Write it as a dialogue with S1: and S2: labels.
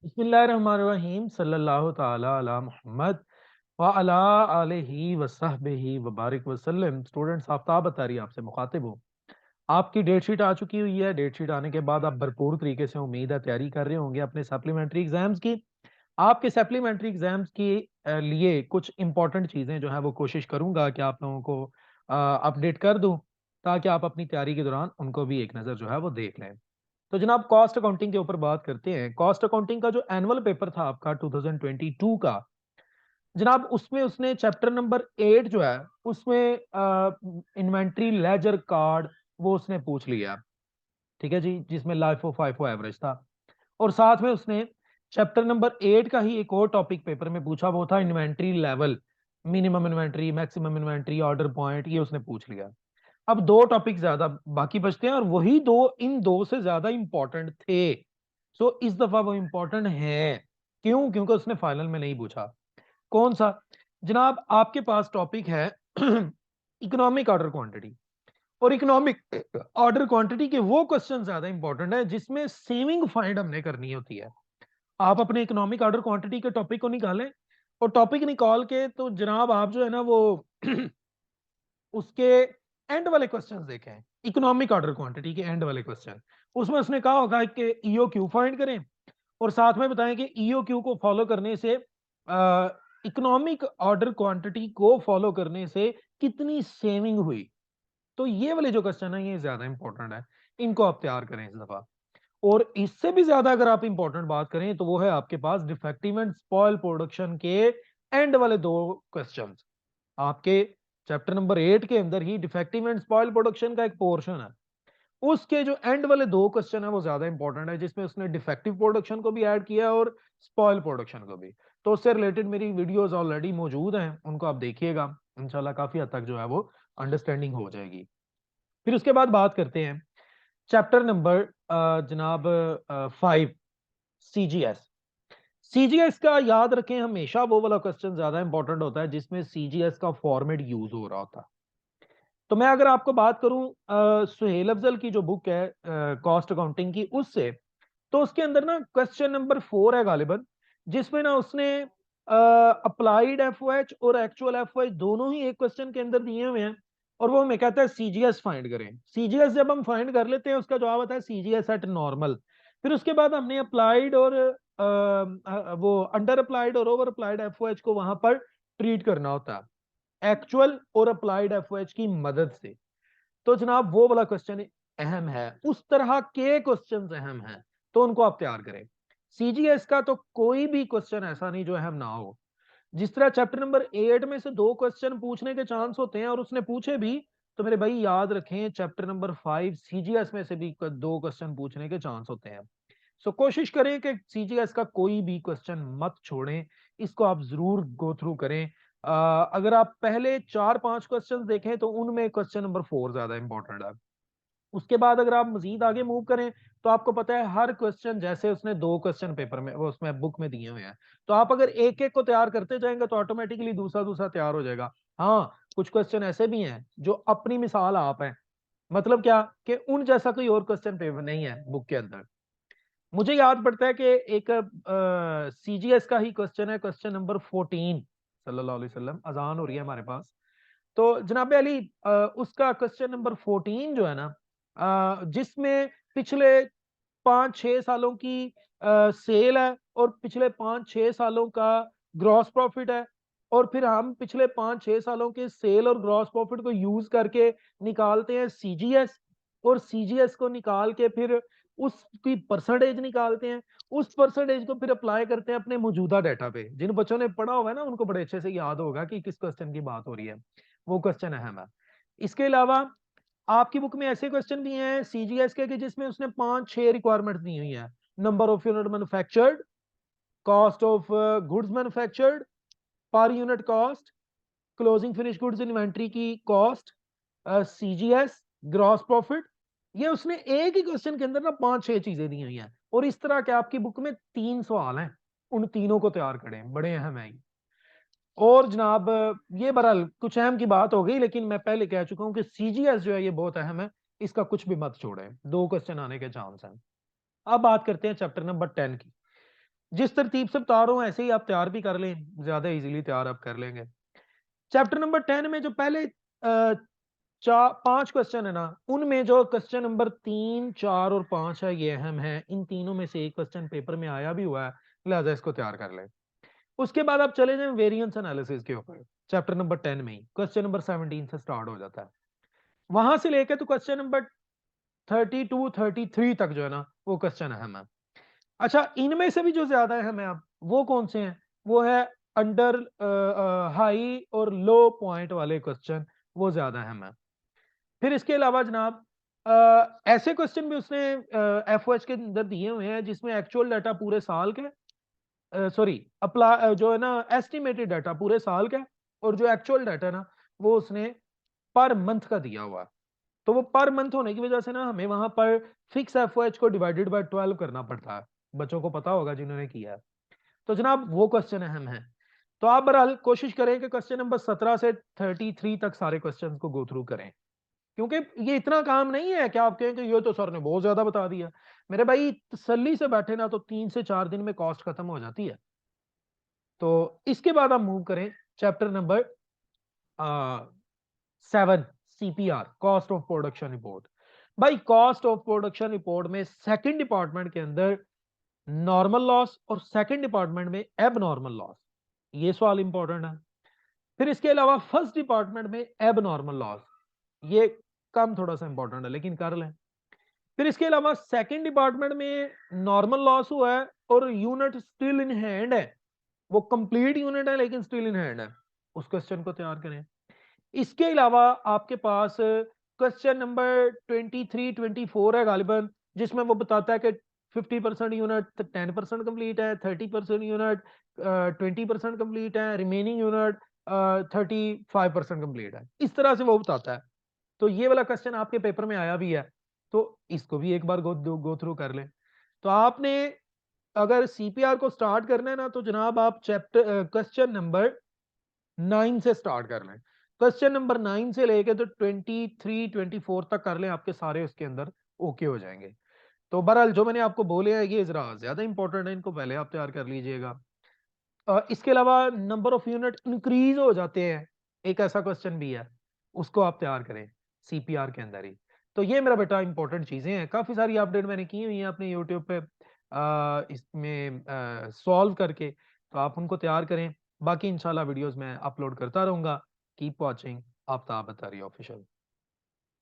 S1: बिस्मिल्लाहिर्रहमानिर्रहीम सल्लल्लाहु ताला अला मुहम्मद व अला आलिहि व सहबिहि व बारिक वसल्लम। स्टूडेंट्स, आफ्ताब अतारी आपसे मुखातिब हूँ। आपकी डेट शीट आ चुकी हुई है। डेट शीट आने के बाद आप भरपूर तरीके से उम्मीद है तैयारी कर रहे होंगे अपने सप्लीमेंट्री एग्जाम्स की। आपके सप्लीमेंट्री एग्जाम्स के लिए कुछ इंपॉर्टेंट चीज़ें जो है वो कोशिश करूंगा कि आप लोगों को अपडेट कर दूं, ताकि आप अपनी तैयारी के दौरान उनको भी एक नज़र जो है वो देख लें। तो जनाब, कॉस्ट अकाउंटिंग के ऊपर बात करते हैं। कॉस्ट अकाउंटिंग का जो एनुअल पेपर था आपका 2022 का, जनाब उसमें उसने चैप्टर नंबर 8 जो है उसमें इन्वेंट्री लेजर कार्ड वो उसने पूछ लिया। ठीक है जी, जिसमें लाइफ ऑफ फाइफो एवरेज था। और साथ में उसने चैप्टर नंबर 8 का ही एक और टॉपिक पेपर में पूछा, वो था inventory level, minimum inventory, maximum inventory, order point, ये उसने पूछ लिया। अब दो टॉपिक ज्यादा बाकी बचते हैं और वही दो इन दो से ज्यादा इंपॉर्टेंट थे। सो इस दफा वो इंपॉर्टेंट है। क्यों? क्योंकि उसने फाइनल में नहीं पूछा। कौन सा? जनाब, आपके पास टॉपिक है इकोनॉमिक ऑर्डर क्वांटिटी। और इकोनॉमिक ऑर्डर क्वांटिटी के वो क्वेश्चन ज्यादा इंपॉर्टेंट है जिसमें सेविंग फाइंड हमने करनी होती है। आप अपने इकोनॉमिक ऑर्डर क्वांटिटी के टॉपिक को निकालें, और टॉपिक निकाल के तो जनाब आप जो है ना वो उसके एंड वाले क्वेश्चंस देखें। इकोनॉमिक ऑर्डर क्वांटिटी के एंड वाले क्वेश्चन, उसमें उसने कहा होगा कि ईओ क्यू फाइंड करें, और साथ में बताएं कि ईओ क्यू को फॉलो करने से, इकोनॉमिक ऑर्डर क्वांटिटी को फॉलो करने से कितनी सेविंग हुई। तो ये वाले जो क्वेश्चन है ये ज्यादा इंपॉर्टेंट है, इनको आप तैयार करें इस दफा। और इससे भी ज्यादा अगर आप इंपॉर्टेंट बात करें तो वो है आपके पास डिफेक्टिव एंड स्पॉइल प्रोडक्शन के एंड वाले दो क्वेश्चंस। आपके चैप्टर नंबर 8 के अंदर ही डिफेक्टिव एंड स्पॉइल प्रोडक्शन का एक पोर्शन है। उसके जो एंड वाले दो क्वेश्चन है वो ज्यादा इंपॉर्टेंट है, जिसमें उसने डिफेक्टिव प्रोडक्शन को भी ऐड किया और स्पॉइल प्रोडक्शन को भी। तो उससे रिलेटेड मेरी वीडियोस ऑलरेडी मौजूद हैं, उनको आप देखिएगा। इंशाल्लाह काफी हद तक जो है वो अंडरस्टैंडिंग हो जाएगी। फिर उसके बाद बात करते हैं चैप्टर नंबर जनाब 5, सीजीएस। सीजीएस का याद रखें, हमेशा वो वाला क्वेश्चन ज्यादा इंपॉर्टेंट होता है जिसमें सीजीएस का फॉर्मेट यूज हो रहा होता है। तो मैं अगर आपको बात करूं सुहेल अफजल की जो बुक है कॉस्ट अकाउंटिंग की, उससे, तो उसके अंदर ना क्वेश्चन नंबर 4 है गालिबन, जिसमें ना उसने अप्लाइड एफओएच और एक्चुअल एफओएच दोनों ही एक क्वेश्चन के अंदर दिए हुए हैं। और वो हमें कहता है सीजीएस फाइंड करें। सीजीएस जब हम फाइंड कर लेते हैं उसका जवाब आता है सीजीएस एट नॉर्मल। फिर उसके बाद हमने अप्लाइड और वो अंडर अप्लाइड और ओवर अप्लाइड एफओएच को वहां पर ट्रीट करना होता है एक्चुअल और अप्लाइड एफओएच की मदद से। तो जनाब वो वाला क्वेश्चन अहम है, उस तरह के क्वेश्चन अहम हैं, तो उनको आप तैयार करें। सीजीएस का तो कोई भी क्वेश्चन ऐसा नहीं जो अहम ना हो। जिस तरह चैप्टर नंबर 8 में से दो क्वेश्चन पूछने के चांस होते हैं और उसने पूछे भी, तो मेरे भाई याद रखें चैप्टर नंबर 5 सीजीएस में से भी दो क्वेश्चन पूछने के चांस होते हैं। सो कोशिश करें कि सीजीएस का कोई भी क्वेश्चन मत छोड़ें, इसको आप जरूर गो थ्रू करें। अगर आप पहले 4-5 क्वेश्चन देखें तो उनमें क्वेश्चन नंबर 4 ज्यादा इंपॉर्टेंट है। उसके बाद अगर आप मजीद आगे मूव करें तो आपको पता है हर क्वेश्चन, जैसे उसने दो क्वेश्चन पेपर में वो उसमें बुक में दिए हुए हैं, तो आप अगर एक एक को तैयार करते जाएंगे तो ऑटोमेटिकली दूसरा दूसरा तैयार हो जाएगा। हाँ, कुछ क्वेश्चन ऐसे भी हैं जो अपनी मिसाल आप हैं, मतलब क्या कि उन जैसा कोई और क्वेश्चन पेपर नहीं है बुक के अंदर। मुझे याद पड़ता है कि एक सीजीएस का ही क्वेश्चन है, क्वेश्चन नंबर 14। सल्लल्लाहु अलैहि वसल्लम, अजान हो रही है हमारे पास। तो जनाब अली, उसका क्वेश्चन नंबर 14 जो है ना, जिसमें पिछले 5-6 सालों की सेल है और पिछले 5-6 सालों का ग्रॉस प्रॉफिट है, और फिर हम पिछले 5-6 सालों के सेल और ग्रॉस प्रॉफिट को यूज करके निकालते हैं सीजीएस, और सीजीएस को निकाल के फिर उसकी परसेंटेज निकालते हैं। उस परसेंटेज को फिर अप्लाई करते हैं अपने मौजूदा डाटा पे। जिन बच्चों ने पढ़ा हुआ है ना उनको बड़े अच्छे से याद होगा कि किस क्वेश्चन की बात हो रही है, वो क्वेश्चन अहम है। इसके अलावा आपकी बुक में ऐसे क्वेश्चन भी हैं सीजीएस के कि जिसमें उसने 5-6 रिक्वायरमेंट दी हुई है। Number of unit manufactured, cost of goods manufactured, per unit cost, closing finish goods inventory की कॉस्ट, सीजीएस, ग्रॉस प्रॉफिट। ये उसने एक ही क्वेश्चन के अंदर ना 5-6 चीजें दी हुई हैं। और इस तरह के आपकी बुक में 3 सवाल हैं, उन तीनों को तैयार करें, बड़े अहम है ये। और जनाब ये बहरहाल कुछ अहम की बात हो गई, लेकिन मैं पहले कह चुका हूं कि सीजीएस जो है ये बहुत अहम है, इसका कुछ भी मत छोड़ें, दो क्वेश्चन आने के चांस हैं। अब बात करते हैं चैप्टर नंबर 10 की। जिस तरतीब से बता रहा हूँ ऐसे ही आप तैयार भी कर लें, ज्यादा इजीली तैयार आप कर लेंगे। चैप्टर नंबर 10 में जो पहले 5 क्वेश्चन है ना, उनमें जो क्वेश्चन नंबर 3, 4 और 5 है, ये अहम है। इन तीनों में से एक क्वेश्चन पेपर में आया भी हुआ है, लिहाजा इसको तैयार कर लें। उसके बाद आप चले जाएं वेरिएंस एनालिसिस के ऊपर, चैप्टर नंबर 10 में ही क्वेश्चन नंबर 17 से स्टार्ट हो जाता है। वहां से लेके तो क्वेश्चन नंबर 32, 33 तक जो है ना, वो क्वेश्चन अहम है। अच्छा, इनमें से भी जो ज्यादा अहम है अब वो कौन से हैं? वो है अंडर हाई और लो पॉइंट वाले क्वेश्चन, वो ज्यादा अहम है। फिर इसके अलावा जनाब ऐसे क्वेश्चन भी उसने एफओएच के अंदर दिए हुए हैं जिसमें एक्चुअल डाटा पूरे साल के, सॉरी अप्लाई जो है ना एस्टिमेटेड डाटा पूरे साल का, और जो एक्चुअल डाटा है ना वो उसने पर मंथ का दिया हुआ है। तो वो पर मंथ होने की वजह से ना हमें वहां पर फिक्स एफओएच को डिवाइडेड बाय 12 करना पड़ता है। बच्चों को पता होगा जिन्होंने किया है। तो जनाब वो क्वेश्चन अहम है। तो आप बहरहाल कोशिश करें कि क्वेश्चन नंबर 17 से 33 तक सारे क्वेश्चन को गो थ्रू करें, क्योंकि ये इतना काम नहीं है कि आप कहें कि ये तो सर ने बहुत ज्यादा बता दिया। मेरे भाई तसल्ली से बैठे ना तो 3 से 4 दिन में कॉस्ट खत्म हो जाती है। तो इसके बाद हम मूव करें chapter number 7, CPR, cost of production report. भाई कॉस्ट ऑफ प्रोडक्शन रिपोर्ट में सेकंड डिपार्टमेंट के अंदर नॉर्मल लॉस और सेकंड डिपार्टमेंट में एब नॉर्मल लॉस, ये सवाल इंपॉर्टेंट है। फिर इसके अलावा फर्स्ट डिपार्टमेंट में एब नॉर्मल लॉस, ये कम थोड़ा सा इंपॉर्टेंट है लेकिन कर लें। फिर इसके अलावा सेकंड डिपार्टमेंट में नॉर्मल लॉस हुआ है और यूनिट स्टिल इन हैंड है, वो कंप्लीट यूनिट है लेकिन स्टिल इन हैंड है, उस क्वेश्चन को तैयार करें। इसके अलावा आपके पास क्वेश्चन नंबर 23, 24 है गालिबन, जिसमें वो बताता है कि 50% यूनिट 10% कंप्लीट है, 30% यूनिट 20% कंप्लीट है, रिमेनिंग यूनिट 35% कंप्लीट है। इस तरह से वो बताता है। तो ये वाला क्वेश्चन आपके पेपर में आया भी है, तो इसको भी एक बार गो थ्रू कर लें। तो आपने अगर सीपीआर को स्टार्ट करना है ना, तो जनाब आप चैप्टर क्वेश्चन नंबर 9 से स्टार्ट कर लें। क्वेश्चन नंबर 9 से लेके तो 23, 24 तक कर लें, आपके सारे उसके अंदर ओके हो जाएंगे। तो बहरहाल जो मैंने आपको बोले हैं ये जरा ज्यादा इंपॉर्टेंट है, इनको पहले आप तैयार कर लीजिएगा। इसके अलावा नंबर ऑफ यूनिट इंक्रीज हो जाते हैं, एक ऐसा क्वेश्चन भी है, उसको आप तैयार करें सीपीआर के अंदर ही। तो ये मेरा बेटा इंपॉर्टेंट चीजें हैं, काफी सारी अपडेट मैंने की हुई है अपने यूट्यूब पे इसमें सॉल्व करके, तो आप उनको तैयार करें। बाकी इंशाल्लाह वीडियोस मैं अपलोड करता रहूंगा। Keep watching Aftab Attari official.